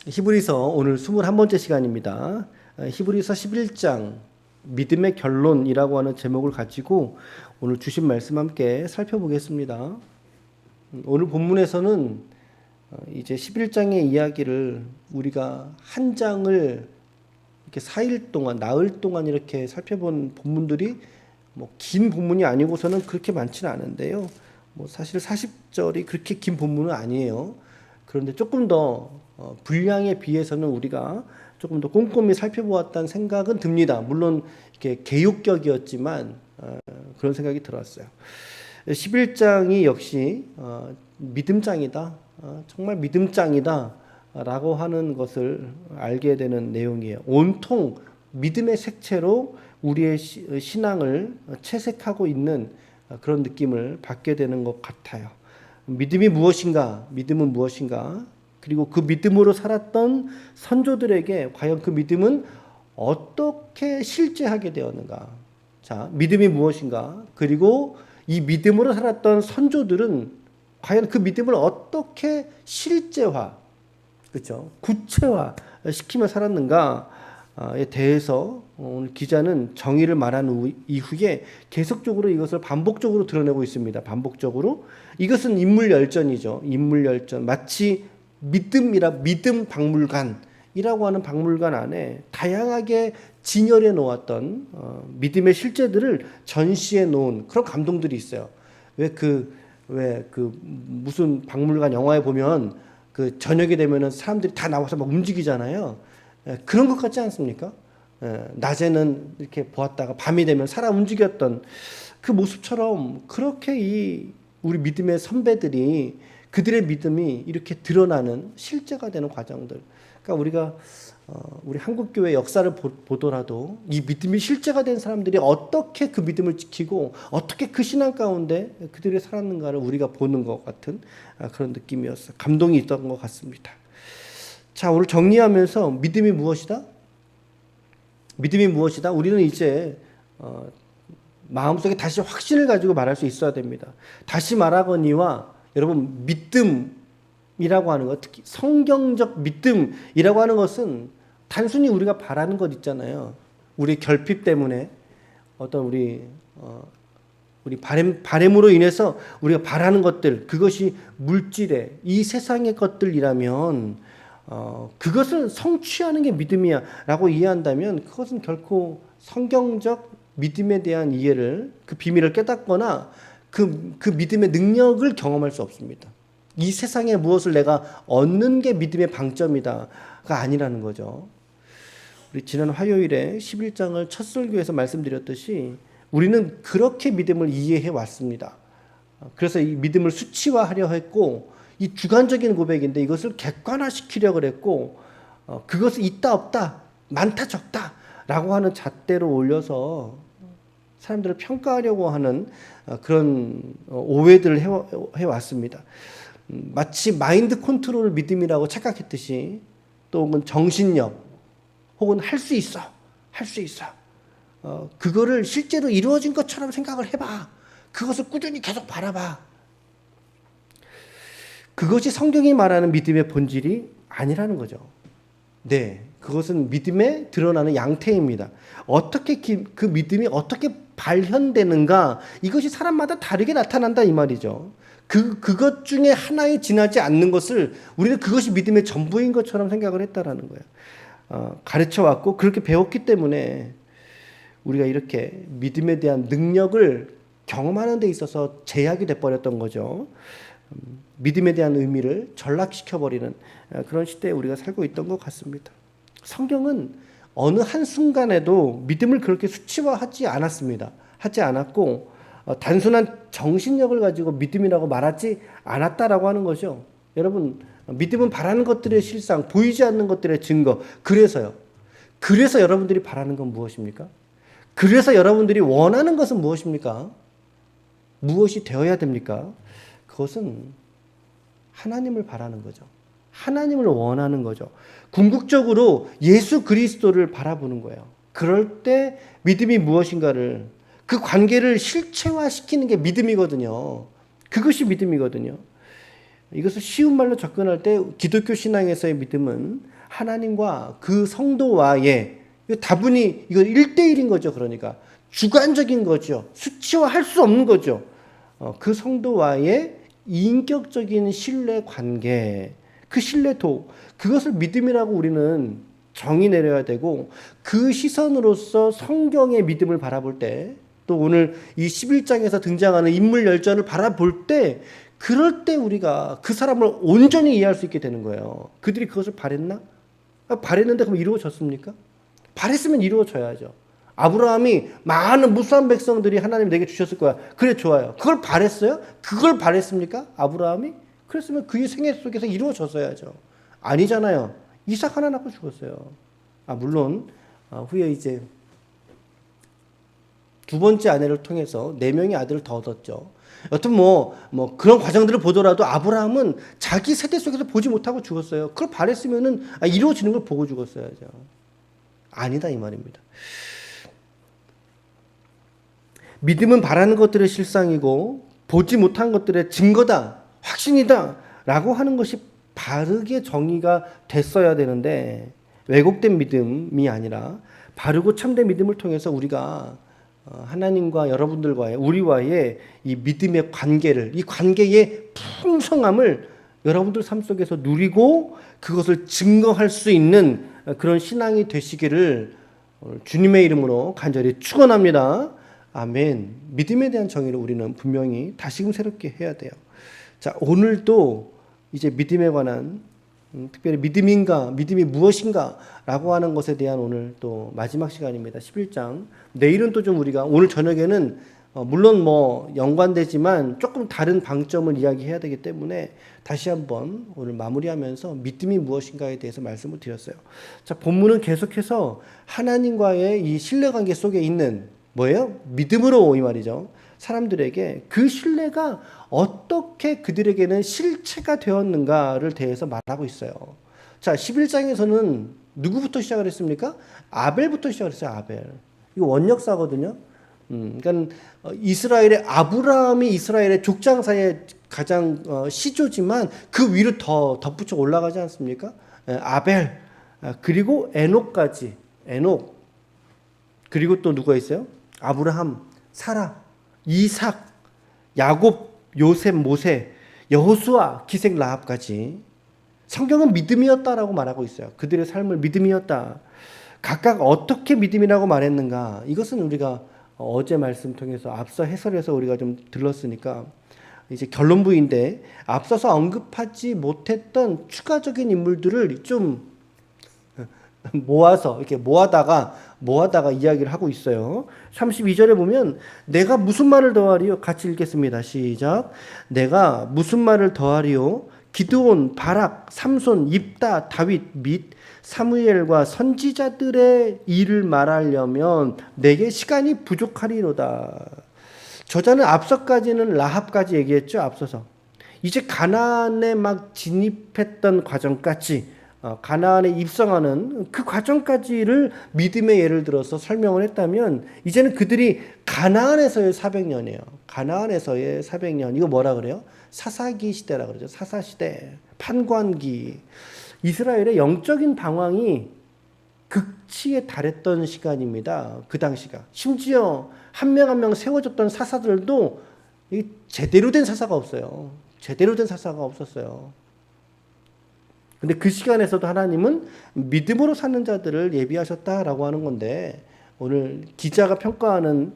히브리서 오늘 21번째 시간입니다. 히브리서 11장 믿음의 결론이라고 하는 제목을 가지고 오늘 주신 말씀 함께 살펴보겠습니다. 오늘 본문에서는 이제 11장의 이야기를 우리가 한 장을 이렇게 4일 동안, 나흘 동안 이렇게 살펴본 본문들이 긴 본문이 아니고서는 그렇게 많지는 않은데요. 사실 40절이 그렇게 긴 본문은 아니에요. 그런데 조금 더 분량에 비해서는 우리가 조금 더 꼼꼼히 살펴보았다는 생각은 듭니다. 물론 이렇게 개욕격이었지만 그런 생각이 들었어요. 11장이 역시 믿음장이다. 정말 믿음장이다 라고 하는 것을 알게 되는 내용이에요. 온통 믿음의 색채로 우리의 신앙을 채색하고 있는 그런 느낌을 받게 되는 것 같아요. 믿음이 무엇인가? 믿음은 무엇인가? 그리고 그 믿음으로 살았던 선조들에게 과연 그 믿음은 어떻게 실제하게 되었는가? 자, 믿음이 무엇인가? 그리고 이 믿음으로 살았던 선조들은 과연 그 믿음을 어떻게 실제화, 그렇죠? 구체화 시키며 살았는가에 대해서 오늘 기자는 정의를 말한 이후에 계속적으로 이것을 반복적으로 드러내고 있습니다. 반복적으로. 이것은 인물 열전이죠. 인물 열전. 마치 믿음 박물관이라고 하는 박물관 안에 다양하게 진열해 놓았던 믿음의 실제들을 전시해 놓은 그런 감동들이 있어요. 왜 무슨 박물관 영화에 보면 그 저녁이 되면은 사람들이 다 나와서 막 움직이잖아요. 그런 것 같지 않습니까? 낮에는 이렇게 보았다가 밤이 되면 살아 움직였던 그 모습처럼 그렇게 우리 믿음의 선배들이 그들의 믿음이 이렇게 드러나는 실제가 되는 과정들. 그러니까 우리가 우리 한국교회 역사를 보더라도 이 믿음이 실제가 된 사람들이 어떻게 그 믿음을 지키고 어떻게 그 신앙 가운데 그들이 살았는가를 우리가 보는 것 같은 그런 느낌이었어요. 감동이 있던 것 같습니다. 자, 오늘 정리하면서 믿음이 무엇이다? 믿음이 무엇이다? 우리는 이제 마음속에 다시 확신을 가지고 말할 수 있어야 됩니다. 다시 말하거니와 여러분 믿음이라고 하는 것, 특히 성경적 믿음이라고 하는 것은 단순히 우리가 바라는 것 있잖아요. 우리 결핍 때문에 어떤 우리 바램으로 인해서 우리가 바라는 것들, 그것이 물질의 이 세상의 것들이라면 그것을 성취하는 게 믿음이야 라고 이해한다면 그것은 결코 성경적 믿음에 대한 이해를, 그 비밀을 깨닫거나 그 믿음의 능력을 경험할 수 없습니다. 이 세상에 무엇을 내가 얻는 게 믿음의 방점이다가 아니라는 거죠. 우리 지난 화요일에 11장을 첫 설교에서 말씀드렸듯이 우리는 그렇게 믿음을 이해해 왔습니다. 그래서 이 믿음을 수치화하려 했고, 이 주관적인 고백인데 이것을 객관화시키려고 했고, 그것을 있다 없다, 많다 적다 라고 하는 잣대로 올려서 사람들을 평가하려고 하는 그런 오해들을 해왔습니다. 마치 마인드 컨트롤 믿음이라고 착각했듯이, 또 혹은 정신력, 혹은 할 수 있어. 그거를 실제로 이루어진 것처럼 생각을 해봐. 그것을 꾸준히 계속 바라봐. 그것이 성경이 말하는 믿음의 본질이 아니라는 거죠. 네, 그것은 믿음에 드러나는 양태입니다. 어떻게 그 믿음이 어떻게 발현되는가, 이것이 사람마다 다르게 나타난다 이 말이죠. 그것 중에 하나에 지나지 않는 것을 우리는 그것이 믿음의 전부인 것처럼 생각을 했다라는 거예요. 가르쳐 왔고 그렇게 배웠기 때문에 우리가 이렇게 믿음에 대한 능력을 경험하는 데 있어서 제약이 돼버렸던 거죠. 믿음에 대한 의미를 전락시켜버리는 그런 시대에 우리가 살고 있던 것 같습니다. 성경은 어느 한순간에도 믿음을 그렇게 수치화하지 않았습니다. 하지 않았고 단순한 정신력을 가지고 믿음이라고 말하지 않았다라고 하는 거죠. 여러분, 믿음은 바라는 것들의 실상, 보이지 않는 것들의 증거. 그래서 여러분들이 바라는 건 무엇입니까? 그래서 여러분들이 원하는 것은 무엇입니까? 무엇이 되어야 됩니까? 그것은 하나님을 바라는 거죠. 하나님을 원하는 거죠. 궁극적으로 예수 그리스도를 바라보는 거예요. 그럴 때 믿음이 무엇인가를, 그 관계를 실체화시키는 게 믿음이거든요. 그것이 믿음이거든요. 이것을 쉬운 말로 접근할 때 기독교 신앙에서의 믿음은 하나님과 그 성도와의 다분히 이거 1대1인 거죠. 그러니까 주관적인 거죠. 수치화할 수 없는 거죠. 그 성도와의 인격적인 신뢰 관계, 그 신뢰도, 그것을 믿음이라고 우리는 정의 내려야 되고, 그 시선으로서 성경의 믿음을 바라볼 때, 또 오늘 이 11장에서 등장하는 인물 열전을 바라볼 때, 그럴 때 우리가 그 사람을 온전히 이해할 수 있게 되는 거예요. 그들이 그것을 바랬나? 바랬는데 그럼 이루어졌습니까? 바랬으면 이루어져야죠. 아브라함이 많은 무수한 백성들이 하나님 내게 주셨을 거야. 그래, 좋아요. 그걸 바랬어요? 그걸 바랬습니까? 아브라함이? 그랬으면 그의 생애 속에서 이루어졌어야죠. 아니잖아요. 이삭 하나 낳고 죽었어요. 물론 후에 이제 두 번째 아내를 통해서 4명의 아들을 더 얻었죠. 여튼 뭐 그런 과정들을 보더라도 아브라함은 자기 세대 속에서 보지 못하고 죽었어요. 그걸 바랬으면은 이루어지는 걸 보고 죽었어야죠. 아니다 이 말입니다. 믿음은 바라는 것들의 실상이고 보지 못한 것들의 증거다, 확신이다 라고 하는 것이 바르게 정의가 됐어야 되는데, 왜곡된 믿음이 아니라 바르고 참된 믿음을 통해서 우리가 하나님과 여러분들과의, 우리와의 이 믿음의 관계를, 이 관계의 풍성함을 여러분들 삶 속에서 누리고 그것을 증거할 수 있는 그런 신앙이 되시기를 주님의 이름으로 간절히 축원합니다. 아멘. 믿음에 대한 정의를 우리는 분명히 다시금 새롭게 해야 돼요. 자, 오늘도 이제 믿음에 관한, 특별히 믿음인가, 믿음이 무엇인가 라고 하는 것에 대한 오늘 또 마지막 시간입니다. 11장. 내일은 또 좀 우리가, 오늘 저녁에는 물론 뭐 연관되지만 조금 다른 방점을 이야기해야 되기 때문에 다시 한번 오늘 마무리하면서 믿음이 무엇인가에 대해서 말씀을 드렸어요. 자, 본문은 계속해서 하나님과의 이 신뢰관계 속에 있는 뭐예요? 믿음으로, 이 말이죠. 사람들에게 그 신뢰가 어떻게 그들에게는 실체가 되었는가를 대해서 말하고 있어요. 자, 11장에서는 누구부터 시작을 했습니까? 아벨부터 시작을 했어요. 아벨. 이거 원역사거든요. 그러니까 이스라엘의 아브라함이 이스라엘의 족장사의 가장 시조지만 그 위로 더 덧붙여 올라가지 않습니까? 아벨, 그리고 에녹까지. 에녹. 그리고 또 누가 있어요? 아브라함, 사라, 이삭, 야곱, 요셉, 모세, 여호수아, 기생 라합까지. 성경은 믿음이었다라고 말하고 있어요. 그들의 삶을 믿음이었다. 각각 어떻게 믿음이라고 말했는가? 이것은 우리가 어제 말씀 통해서 앞서 해설해서 우리가 좀 들렀으니까 이제 결론부인데, 앞서서 언급하지 못했던 추가적인 인물들을 좀 모아서 이렇게 모아다가 이야기를 하고 있어요. 32절에 보면 내가 무슨 말을 더하리요? 같이 읽겠습니다. 시작. 내가 무슨 말을 더하리요? 기드온, 바락, 삼손, 입다, 다윗 및 사무엘과 선지자들의 일을 말하려면 내게 시간이 부족하리로다. 저자는 앞서까지는 라합까지 얘기했죠. 앞서서 이제 가나안에 막 진입했던 과정까지, 가나안에 입성하는 그 과정까지를 믿음의 예를 들어서 설명을 했다면, 이제는 그들이 가나안에서의 400년이에요. 가나안에서의 400년. 이거 뭐라 그래요? 사사기 시대라 그러죠. 사사시대, 판관기. 이스라엘의 영적인 방황이 극치에 달했던 시간입니다. 그 당시가. 심지어 한 명 한 명 세워졌던 사사들도 제대로 된 사사가 없어요. 제대로 된 사사가 없었어요. 근데 그 시간에서도 하나님은 믿음으로 사는 자들을 예비하셨다라고 하는 건데, 오늘 기자가 평가하는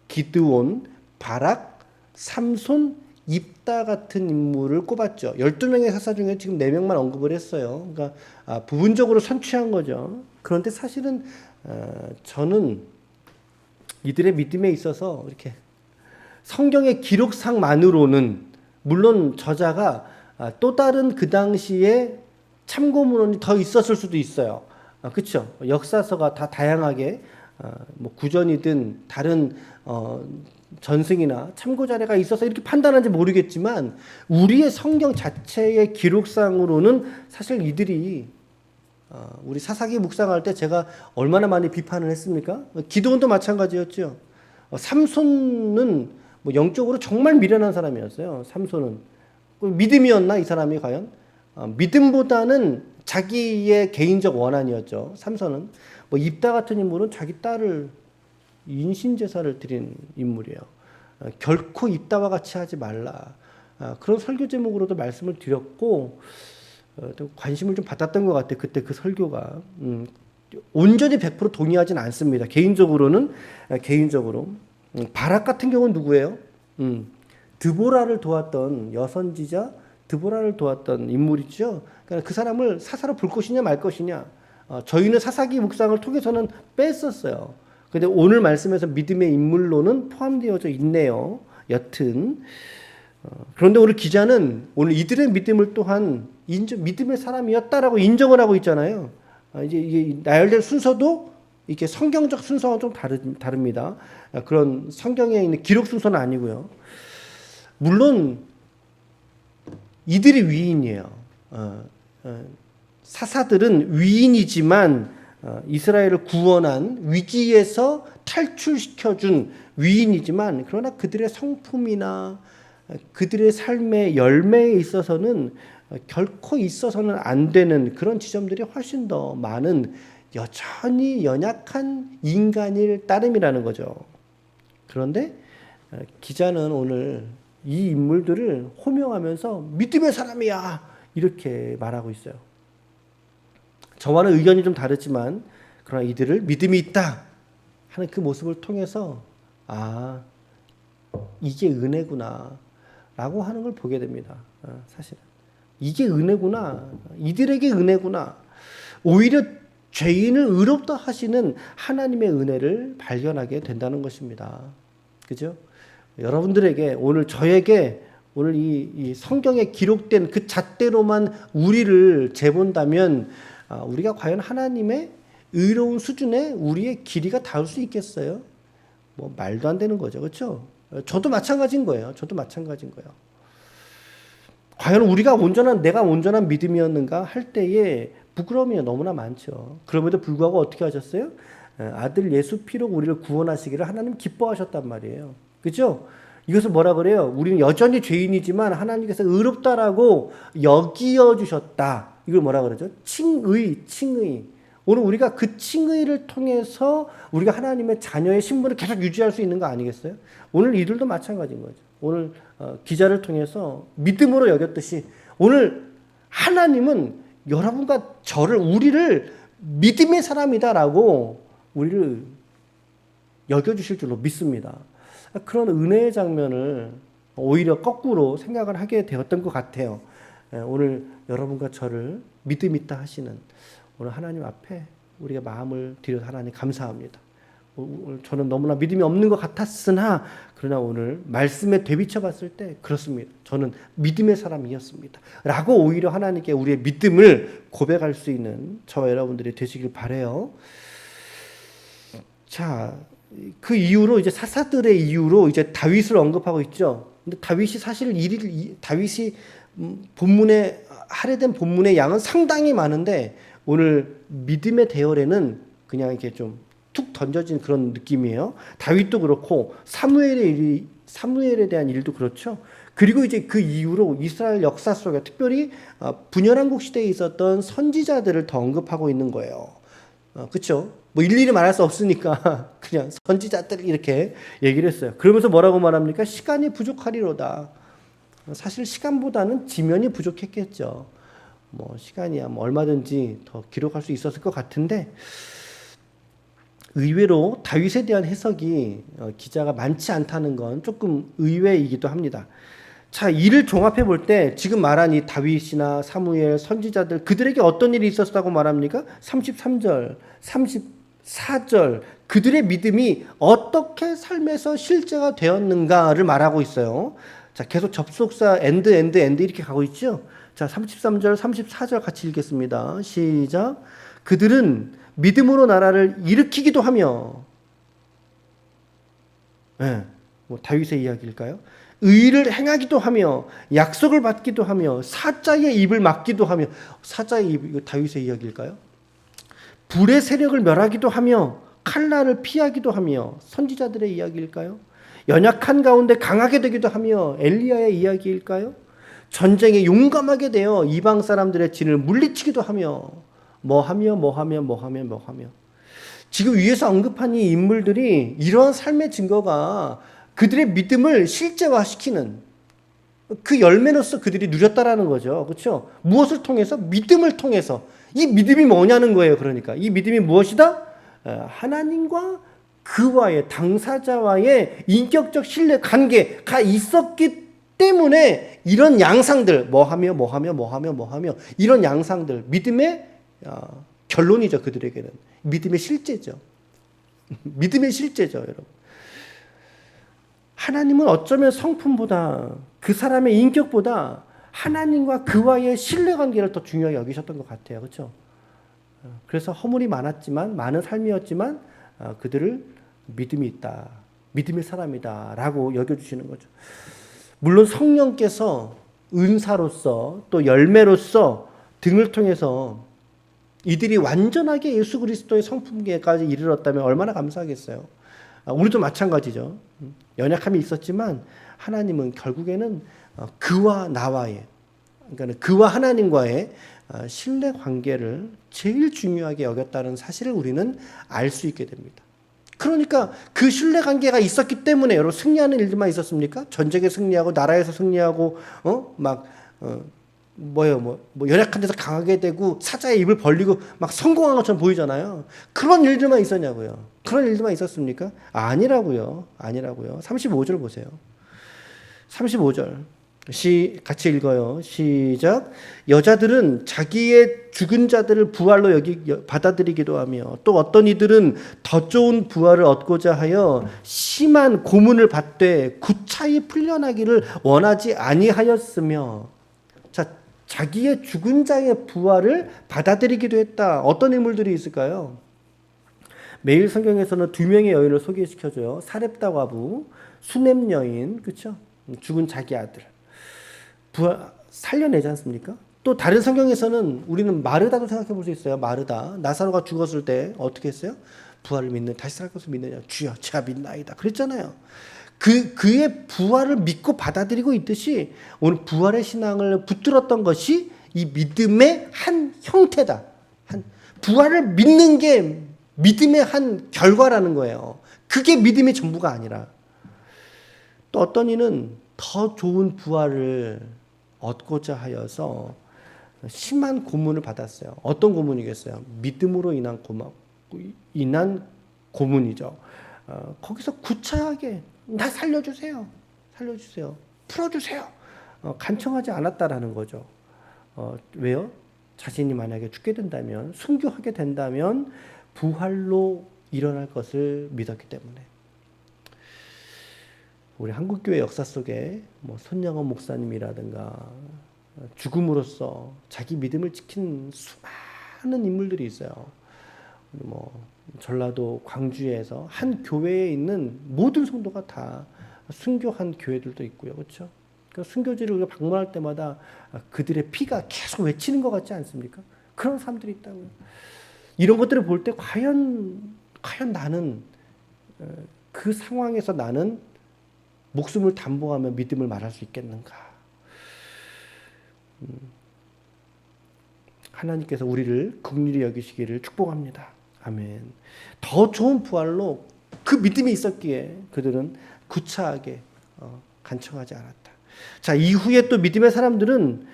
기드온, 바락, 삼손, 입다 같은 인물을 꼽았죠. 12명의 사사 중에 지금 4명만 언급을 했어요. 그러니까 부분적으로 선취한 거죠. 그런데 사실은 저는 이들의 믿음에 있어서 이렇게 성경의 기록상만으로는, 물론 저자가 또 다른 그 당시에 참고문헌이 더 있었을 수도 있어요. 그렇죠? 역사서가 다 다양하게 뭐 구전이든 다른 전승이나 참고 자료가 있어서 이렇게 판단하는지 모르겠지만, 우리의 성경 자체의 기록상으로는 사실 이들이 우리 사사기 묵상할 때 제가 얼마나 많이 비판을 했습니까? 기드온도 마찬가지였죠. 삼손은 뭐 영적으로 정말 미련한 사람이었어요. 삼손은 믿음이었나 이 사람이 과연? 믿음보다는 자기의 개인적 원한이었죠. 삼손은 뭐 입다 같은 인물은 자기 딸을 인신 제사를 드린 인물이에요. 결코 입다와 같이 하지 말라. 그런 설교 제목으로도 말씀을 드렸고 관심을 좀 받았던 것 같아요. 그때 그 설교가 온전히 100% 동의하진 않습니다. 개인적으로 바락 같은 경우는 누구예요? 드보라를 도왔던 여선지자 드보라를 도왔던 인물이죠. 그러니까 그 사람을 사사로 볼 것이냐 말 것이냐. 저희는 사사기 묵상을 통해서는 뺐었어요. 근데 오늘 말씀에서 믿음의 인물로는 포함되어져 있네요. 여튼 그런데 오늘 기자는 오늘 이들의 믿음을 또한 믿음의 사람이었다라고 인정을 하고 있잖아요. 이제 이게 나열될 순서도 이렇게 성경적 순서와 좀 다릅니다. 그런 성경에 있는 기록 순서는 아니고요. 물론 이들이 위인이에요. 사사들은 위인이지만 이스라엘을 구원한 위기에서 탈출시켜준 위인이지만 그러나 그들의 성품이나 그들의 삶의 열매에 있어서는 결코 있어서는 안 되는 그런 지점들이 훨씬 더 많은 여전히 연약한 인간일 따름이라는 거죠. 그런데 기자는 오늘 이 인물들을 호명하면서 믿음의 사람이야 이렇게 말하고 있어요. 저와는 의견이 좀 다르지만 그러나 이들을 믿음이 있다 하는 그 모습을 통해서 이게 은혜구나 라고 하는 걸 보게 됩니다. 사실은 이게 은혜구나, 이들에게 은혜구나. 오히려 죄인을 의롭다 하시는 하나님의 은혜를 발견하게 된다는 것입니다. 그죠? 여러분들에게 오늘 저에게 오늘 이 성경에 기록된 그 잣대로만 우리를 재본다면 우리가 과연 하나님의 의로운 수준에 우리의 길이가 닿을 수 있겠어요? 뭐 말도 안 되는 거죠. 그렇죠? 저도 마찬가지인 거예요. 과연 내가 온전한 믿음이었는가 할 때에 부끄러움이 너무나 많죠. 그럼에도 불구하고 어떻게 하셨어요? 아들 예수 피로 우리를 구원하시기를 하나님 기뻐하셨단 말이에요. 그렇죠? 이것을 뭐라 그래요? 우리는 여전히 죄인이지만 하나님께서 의롭다라고 여기어 주셨다. 이걸 뭐라 그러죠? 칭의. 오늘 우리가 그 칭의를 통해서 우리가 하나님의 자녀의 신분을 계속 유지할 수 있는 거 아니겠어요? 오늘 이들도 마찬가지인 거죠. 오늘 기자를 통해서 믿음으로 여겼듯이 오늘 하나님은 여러분과 우리를 믿음의 사람이다라고 우리를 여겨주실 줄로 믿습니다. 그런 은혜의 장면을 오히려 거꾸로 생각을 하게 되었던 것 같아요. 오늘 여러분과 저를 믿음 있다 하시는 오늘 하나님 앞에 우리가 마음을 들여 하나님 감사합니다. 오늘 저는 너무나 믿음이 없는 것 같았으나 그러나 오늘 말씀에 되비쳐 봤을 때 그렇습니다. 저는 믿음의 사람이었습니다. 라고 오히려 하나님께 우리의 믿음을 고백할 수 있는 저와 여러분들이 되시길 바라요. 자, 그 이후로 이제 사사들의 이유로 이제 다윗을 언급하고 있죠. 근데 다윗이 사실 다윗이 본문에 할애된 본문의 양은 상당히 많은데 오늘 믿음의 대열에는 그냥 이렇게 좀 툭 던져진 그런 느낌이에요. 다윗도 그렇고 사무엘에 대한 일도 그렇죠. 그리고 이제 그 이후로 이스라엘 역사 속에 특별히 분열왕국 시대에 있었던 선지자들을 더 언급하고 있는 거예요. 그렇죠? 뭐 일일이 말할 수 없으니까 그냥 선지자들 이렇게 얘기를 했어요. 그러면서 뭐라고 말합니까? 시간이 부족하리로다. 사실 시간보다는 지면이 부족했겠죠. 뭐 시간이야 뭐 얼마든지 더 기록할 수 있었을 것 같은데 의외로 다윗에 대한 해석이 기자가 많지 않다는 건 조금 의외이기도 합니다. 자, 이를 종합해 볼 때 지금 말한 이 다윗이나 사무엘 선지자들 그들에게 어떤 일이 있었다고 말합니까? 33절, 34절 그들의 믿음이 어떻게 삶에서 실제가 되었는가를 말하고 있어요. 자, 계속 접속사 엔드 이렇게 가고 있죠. 자, 33절, 34절 같이 읽겠습니다. 시작. 그들은 믿음으로 나라를 일으키기도 하며, 뭐 다윗의 이야기일까요? 의를 행하기도 하며, 약속을 받기도 하며, 사자의 입을 막기도 하며, 사자의 입, 이거 다윗의 이야기일까요? 불의 세력을 멸하기도 하며, 칼날을 피하기도 하며, 선지자들의 이야기일까요? 연약한 가운데 강하게 되기도 하며, 엘리야의 이야기일까요? 전쟁에 용감하게 되어 이방 사람들의 진을 물리치기도 하며 지금 위에서 언급한 이 인물들이 이러한 삶의 증거가 그들의 믿음을 실제화시키는 그 열매로서 그들이 누렸다라는 거죠. 그렇죠? 무엇을 통해서? 믿음을 통해서. 이 믿음이 뭐냐는 거예요. 그러니까 이 믿음이 무엇이다? 하나님과 그와의 당사자와의 인격적 신뢰 관계가 있었기 때문에 이런 양상들 뭐하며 이런 양상들 믿음의 결론이죠. 그들에게는 믿음의 실제죠. 믿음의 실제죠, 여러분. 하나님은 어쩌면 성품보다 그 사람의 인격보다 하나님과 그와의 신뢰관계를 더 중요하게 여기셨던 것 같아요. 그렇죠? 그래서 허물이 많았지만 많은 삶이었지만 그들을 믿음이 있다. 믿음의 사람이다 라고 여겨주시는 거죠. 물론 성령께서 은사로서 또 열매로서 등을 통해서 이들이 완전하게 예수 그리스도의 성품계까지 이르렀다면 얼마나 감사하겠어요. 우리도 마찬가지죠. 연약함이 있었지만 하나님은 결국에는 그와 나와의, 그러니까 그와 하나님과의 신뢰 관계를 제일 중요하게 여겼다는 사실을 우리는 알 수 있게 됩니다. 그러니까 그 신뢰 관계가 있었기 때문에 여러분 승리하는 일들만 있었습니까? 전쟁에 승리하고 나라에서 승리하고 연약한 데서 강하게 되고 사자의 입을 벌리고 막 성공한 것처럼 보이잖아요. 그런 일들만 있었냐고요. 그런 일들만 있었습니까? 아니라고요. 35절 보세요. 35절 같이 읽어요. 시작. 여자들은 자기의 죽은 자들을 부활로 받아들이기도 하며 또 어떤 이들은 더 좋은 부활을 얻고자 하여 심한 고문을 받되 구차히 풀려나기를 원하지 아니하였으며. 자, 자기의 죽은 자의 부활을 받아들이기도 했다. 어떤 인물들이 있을까요? 매일 성경에서는 두 명의 여인을 소개시켜줘요. 사렙다 과부, 수넴 여인, 그렇죠? 죽은 자기 아들. 부활 살려내지 않습니까? 또 다른 성경에서는 우리는 마르다도 생각해 볼 수 있어요. 마르다. 나사로가 죽었을 때 어떻게 했어요? 부활을 믿는, 다시 살 것을 믿느냐? 주여, 제가 믿나이다. 그랬잖아요. 그의 부활을 믿고 받아들이고 있듯이 오늘 부활의 신앙을 붙들었던 것이 이 믿음의 한 형태다. 부활을 믿는 게 믿음의 한 결과라는 거예요. 그게 믿음의 전부가 아니라. 또 어떤 이는 더 좋은 부활을 얻고자 하여서 심한 고문을 받았어요. 어떤 고문이겠어요? 믿음으로 인한 고문이죠. 거기서 구차하게 나 살려주세요. 풀어주세요. 간청하지 않았다라는 거죠. 왜요? 자신이 만약에 죽게 된다면, 순교하게 된다면 부활로 일어날 것을 믿었기 때문에. 우리 한국교회 역사 속에 손양원 목사님이라든가 죽음으로써 자기 믿음을 지킨 수많은 인물들이 있어요. 전라도 광주에서 한 교회에 있는 모든 성도가 다 순교한 교회들도 있고요. 그렇죠? 그러니까 순교지를 우리가 방문할 때마다 그들의 피가 계속 외치는 것 같지 않습니까? 그런 사람들이 있다고요. 이런 것들을 볼 때 과연 나는 그 상황에서 나는 목숨을 담보하며 믿음을 말할 수 있겠는가? 하나님께서 우리를 긍휼히 여기시기를 축복합니다. 아멘. 더 좋은 부활로 그 믿음이 있었기에 그들은 구차하게 간청하지 않았다. 자, 이후에 또 믿음의 사람들은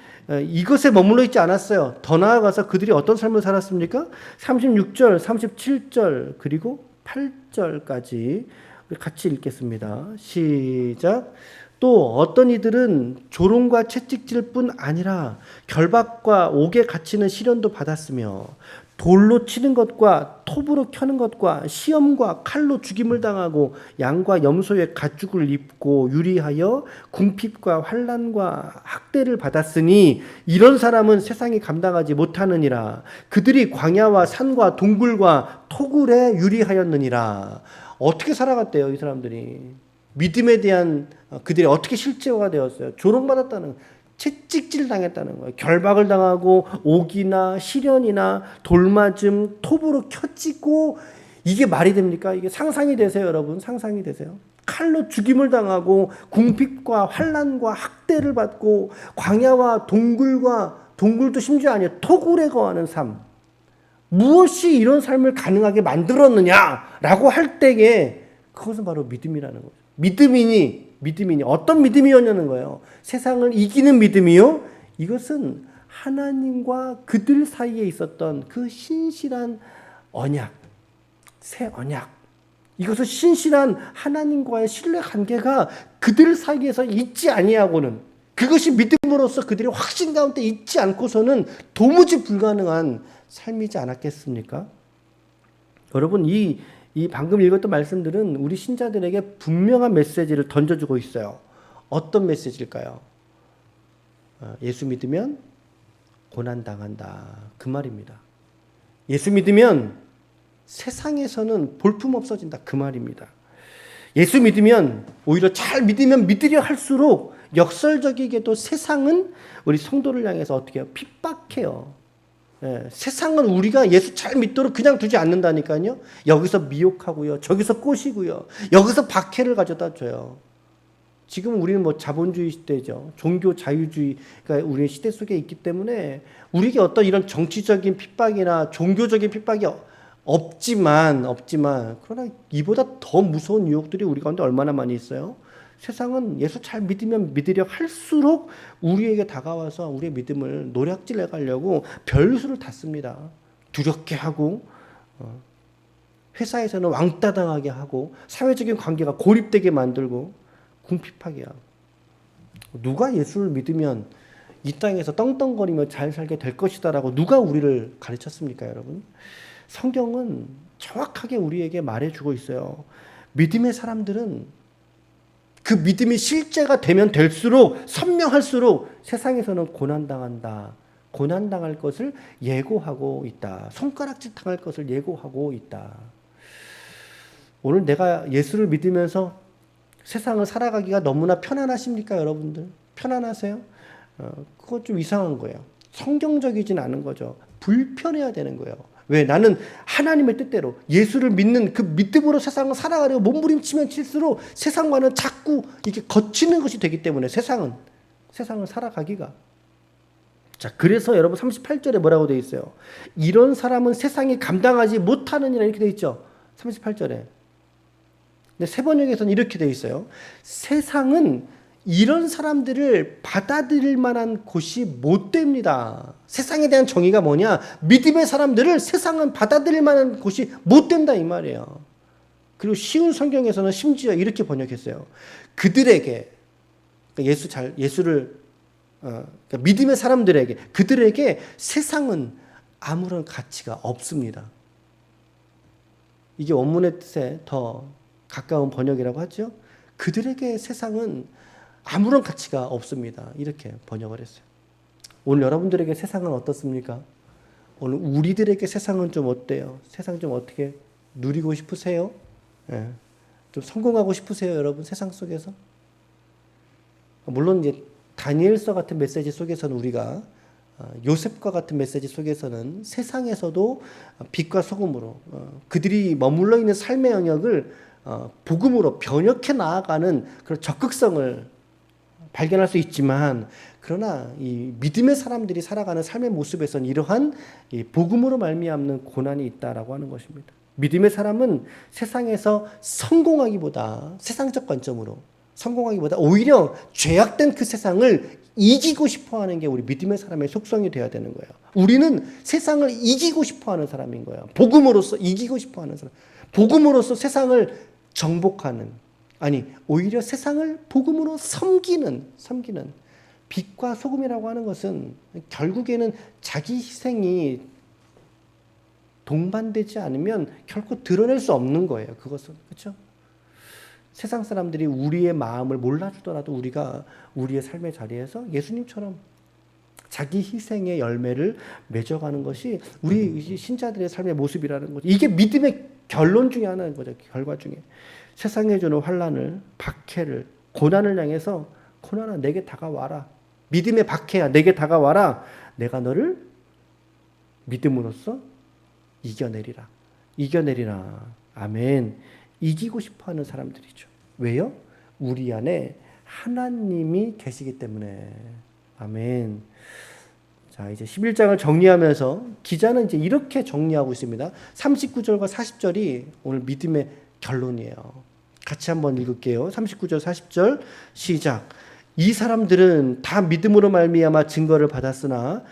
이것에 머물러 있지 않았어요. 더 나아가서 그들이 어떤 삶을 살았습니까? 36절, 37절, 그리고 8절까지 같이 읽겠습니다. 시작. 또 어떤 이들은 조롱과 채찍질 뿐 아니라 결박과 옥에 갇히는 시련도 받았으며 돌로 치는 것과 톱으로 켜는 것과 시험과 칼로 죽임을 당하고 양과 염소의 가죽을 입고 유리하여 궁핍과 환난과 학대를 받았으니 이런 사람은 세상이 감당하지 못하느니라. 그들이 광야와 산과 동굴과 토굴에 유리하였느니라. 어떻게 살아갔대요, 이 사람들이? 믿음에 대한 그들이 어떻게 실제화가 되었어요? 조롱받았다는, 채찍질 당했다는 거예요. 결박을 당하고 옥이나 시련이나 돌맞음, 톱으로 켜찌고. 이게 말이 됩니까? 이게 상상이 되세요, 여러분? 상상이 되세요? 칼로 죽임을 당하고 궁핍과 환난과 학대를 받고 광야와 동굴도 심지어 아니에요. 토굴에 거하는 삶. 무엇이 이런 삶을 가능하게 만들었느냐라고 할 때에 그것은 바로 믿음이라는 거죠. 믿음이니 어떤 믿음이었냐는 거예요. 세상을 이기는 믿음이요. 이것은 하나님과 그들 사이에 있었던 그 신실한 언약, 새 언약. 이것은 신실한 하나님과의 신뢰 관계가 그들 사이에서 있지 아니하고는, 그것이 믿음으로써 그들이 확신 가운데 있지 않고서는 도무지 불가능한 삶이지 않았겠습니까? 여러분, 이 방금 읽었던 말씀들은 우리 신자들에게 분명한 메시지를 던져주고 있어요. 어떤 메시지일까요? 예수 믿으면 고난당한다. 그 말입니다. 예수 믿으면 세상에서는 볼품 없어진다. 그 말입니다. 예수 믿으면 오히려 잘 믿으면 믿으려 할수록 역설적이게도 세상은 우리 성도를 향해서 어떻게 해요? 핍박해요. 세상은 우리가 예수 잘 믿도록 그냥 두지 않는다니까요. 여기서 미혹하고요. 저기서 꼬시고요. 여기서 박해를 가져다 줘요. 지금 우리는 뭐 자본주의 시대죠. 종교 자유주의가 우리의 시대 속에 있기 때문에 우리에게 어떤 이런 정치적인 핍박이나 종교적인 핍박이 없지만 그러나 이보다 더 무서운 유혹들이 우리 가운데 얼마나 많이 있어요. 세상은 예수 잘 믿으면 믿으려 할수록 우리에게 다가와서 우리의 믿음을 노략질해 가려고 별수를 다 씁니다. 두렵게 하고 회사에서는 왕따 당하게 하고 사회적인 관계가 고립되게 만들고 궁핍하게 하고. 누가 예수를 믿으면 이 땅에서 떵떵거리며 잘 살게 될 것이다라고 누가 우리를 가르쳤습니까, 여러분? 성경은 정확하게 우리에게 말해주고 있어요. 믿음의 사람들은 그 믿음이 실제가 되면 될수록, 선명할수록 세상에서는 고난당한다. 고난당할 것을 예고하고 있다. 손가락질 당할 것을 예고하고 있다. 오늘 내가 예수를 믿으면서 세상을 살아가기가 너무나 편안하십니까, 여러분들? 편안하세요? 그건 좀 이상한 거예요. 성경적이진 않은 거죠. 불편해야 되는 거예요. 왜? 나는 하나님의 뜻대로 예수를 믿는 그 믿음으로 세상을 살아가려고 몸부림치면 칠수록 세상과는 자꾸 이렇게 거치는 것이 되기 때문에 세상을 살아가기가. 자, 그래서 여러분 38절에 뭐라고 되어 있어요? 이런 사람은 세상이 감당하지 못하느니라 이렇게 되어 있죠. 38절에. 근데 세 번역에서는 이렇게 되어 있어요. 세상은 이런 사람들을 받아들일 만한 곳이 못 됩니다. 세상에 대한 정의가 뭐냐? 믿음의 사람들을 세상은 받아들일 만한 곳이 못 된다 이 말이에요. 그리고 쉬운 성경에서는 심지어 이렇게 번역했어요. 그들에게, 그러니까 믿음의 사람들에게, 그들에게 세상은 아무런 가치가 없습니다. 이게 원문의 뜻에 더 가까운 번역이라고 하죠. 그들에게 세상은 아무런 가치가 없습니다. 이렇게 번역을 했어요. 오늘 여러분들에게 세상은 어떻습니까? 오늘 우리들에게 세상은 좀 어때요? 세상 좀 어떻게 누리고 싶으세요? 예. 좀 성공하고 싶으세요, 여러분? 세상 속에서? 물론 이제 다니엘서 같은 메시지 속에서는 우리가 요셉과 같은 메시지 속에서는 세상에서도 빛과 소금으로 그들이 머물러 있는 삶의 영역을 복음으로 변혁해 나아가는 그런 적극성을 발견할 수 있지만, 그러나 이 믿음의 사람들이 살아가는 삶의 모습에서는 이러한 이 복음으로 말미암는 고난이 있다라고 하는 것입니다. 믿음의 사람은 세상에서 성공하기보다, 세상적 관점으로 성공하기보다 오히려 죄악된 그 세상을 이기고 싶어하는 게 우리 믿음의 사람의 속성이 되어야 되는 거예요. 우리는 세상을 이기고 싶어하는 사람인 거예요. 복음으로서 이기고 싶어하는 사람, 복음으로서 세상을 정복하는, 아니 오히려 세상을 복음으로 섬기는 빛과 소금이라고 하는 것은 결국에는 자기 희생이 동반되지 않으면 결코 드러낼 수 없는 거예요. 그것은. 그렇죠? 세상 사람들이 우리의 마음을 몰라주더라도 우리가 우리의 삶의 자리에서 예수님처럼 자기 희생의 열매를 맺어가는 것이 우리 신자들의 삶의 모습이라는 거죠. 이게 믿음의 결론 중에 하나인 거죠. 결과 중에. 세상에 주는 환난을, 박해를, 고난을 향해서 고난아 내게 다가와라. 믿음의 박해야 내게 다가와라. 내가 너를 믿음으로써 이겨내리라. 아멘. 이기고 싶어하는 사람들이죠. 왜요? 우리 안에 하나님이 계시기 때문에. 아멘. 자, 이제 11장을 정리하면서 기자는 이제 이렇게 정리하고 있습니다. 39절과 40절이 오늘 믿음의 결론이에요. 같이 한번 읽을게요. 39절, 40절 시작. 이 사람들은 다 믿음으로 말미암아 증거를 받았으나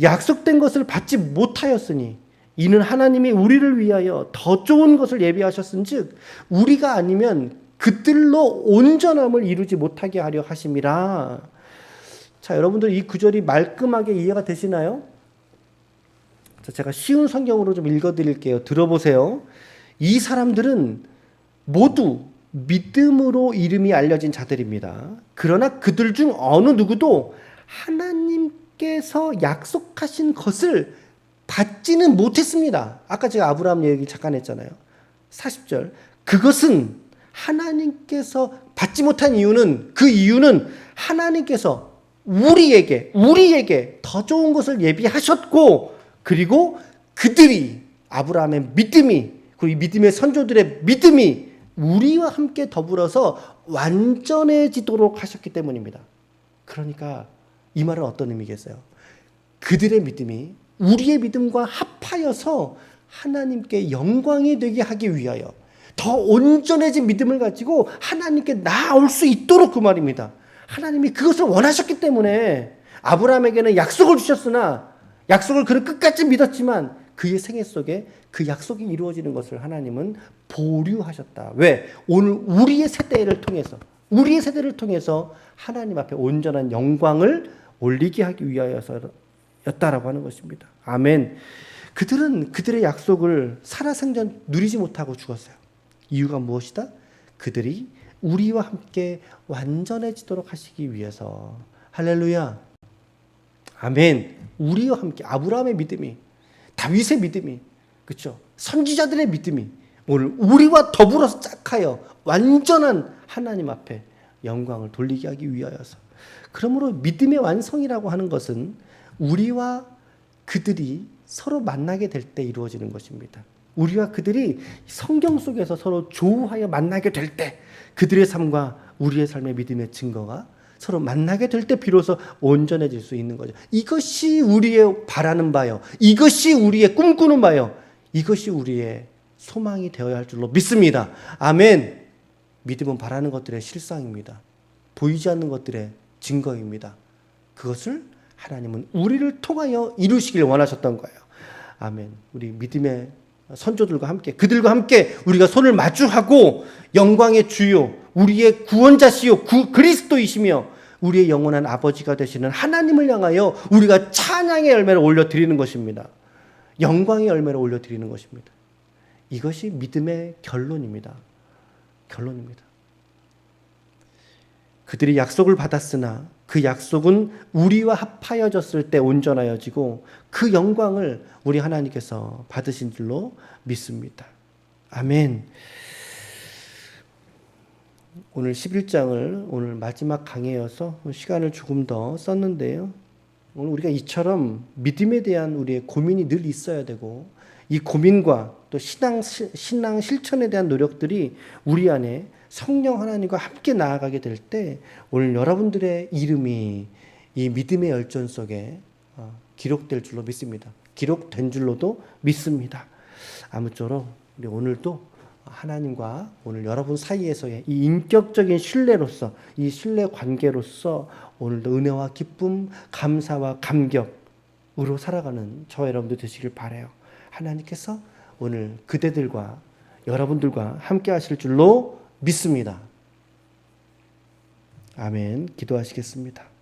약속된 것을 받지 못하였으니 이는 하나님이 우리를 위하여 더 좋은 것을 예비하셨은즉 우리가 아니면 그들로 온전함을 이루지 못하게 하려 하심이라. 자, 여러분들 이 구절이 말끔하게 이해가 되시나요? 자, 제가 쉬운 성경으로 좀 읽어드릴게요. 들어보세요. 이 사람들은 모두 믿음으로 이름이 알려진 자들입니다. 그러나 그들 중 어느 누구도 하나님께서 약속하신 것을 받지는 못했습니다. 아까 제가 아브라함 얘기 잠깐 했잖아요. 40절. 그것은 하나님께서 받지 못한 이유는, 그 이유는 하나님께서 우리에게 더 좋은 것을 예비하셨고, 그리고 그들이, 아브라함의 믿음이, 그리고 이 믿음의 선조들의 믿음이 우리와 함께 더불어서 완전해지도록 하셨기 때문입니다. 그러니까 이 말은 어떤 의미겠어요? 그들의 믿음이 우리의 믿음과 합하여서 하나님께 영광이 되게 하기 위하여 더 온전해진 믿음을 가지고 하나님께 나아올 수 있도록, 그 말입니다. 하나님이 그것을 원하셨기 때문에 아브라함에게는 약속을 주셨으나 약속을 그는 끝까지 믿었지만 그의 생애 속에 그 약속이 이루어지는 것을 하나님은 보류하셨다. 왜? 오늘 우리의 세대를 통해서 하나님 앞에 온전한 영광을 올리게 하기 위하여서였다라고 하는 것입니다. 아멘. 그들은 그들의 약속을 살아생전 누리지 못하고 죽었어요. 이유가 무엇이다? 그들이 우리와 함께 완전해지도록 하시기 위해서. 할렐루야. 아멘. 우리와 함께 아브라함의 믿음이, 다윗의 믿음이, 그렇죠? 선지자들의 믿음이 오늘 우리와 더불어서 짝하여 완전한 하나님 앞에 영광을 돌리게 하기 위하여서. 그러므로 믿음의 완성이라고 하는 것은 우리와 그들이 서로 만나게 될 때 이루어지는 것입니다. 우리와 그들이 성경 속에서 서로 조우하여 만나게 될 때, 그들의 삶과 우리의 삶의 믿음의 증거가 서로 만나게 될 때 비로소 온전해질 수 있는 거죠. 이것이 우리의 바라는 바요. 이것이 우리의 꿈꾸는 바요. 이것이 우리의 소망이 되어야 할 줄로 믿습니다. 아멘. 믿음은 바라는 것들의 실상입니다. 보이지 않는 것들의 증거입니다. 그것을 하나님은 우리를 통하여 이루시길 원하셨던 거예요. 아멘. 우리 믿음의 선조들과 함께, 그들과 함께 우리가 손을 마주하고 영광의 주요, 우리의 구원자시요 그리스도이시며 우리의 영원한 아버지가 되시는 하나님을 향하여 우리가 찬양의 열매를 올려드리는 것입니다. 영광의 열매를 올려드리는 것입니다. 이것이 믿음의 결론입니다. 결론입니다. 그들이 약속을 받았으나 그 약속은 우리와 합하여졌을 때 온전하여지고 그 영광을 우리 하나님께서 받으신 줄로 믿습니다. 아멘. 오늘 11장을 오늘 마지막 강해여서 시간을 조금 더 썼는데요. 오늘 우리가 이처럼 믿음에 대한 우리의 고민이 늘 있어야 되고, 이 고민과 또 신앙 실천에 대한 노력들이 우리 안에 성령 하나님과 함께 나아가게 될 때 오늘 여러분들의 이름이 이 믿음의 열전 속에 기록될 줄로 믿습니다. 기록된 줄로도 믿습니다. 아무쪼록 우리 오늘도 하나님과 오늘 여러분 사이에서의 이 인격적인 신뢰로서, 이 신뢰 관계로서 오늘도 은혜와 기쁨, 감사와 감격으로 살아가는 저와 여러분들 되시길 바라요. 하나님께서 오늘 그대들과 여러분들과 함께 하실 줄로 믿습니다. 아멘. 기도하시겠습니다.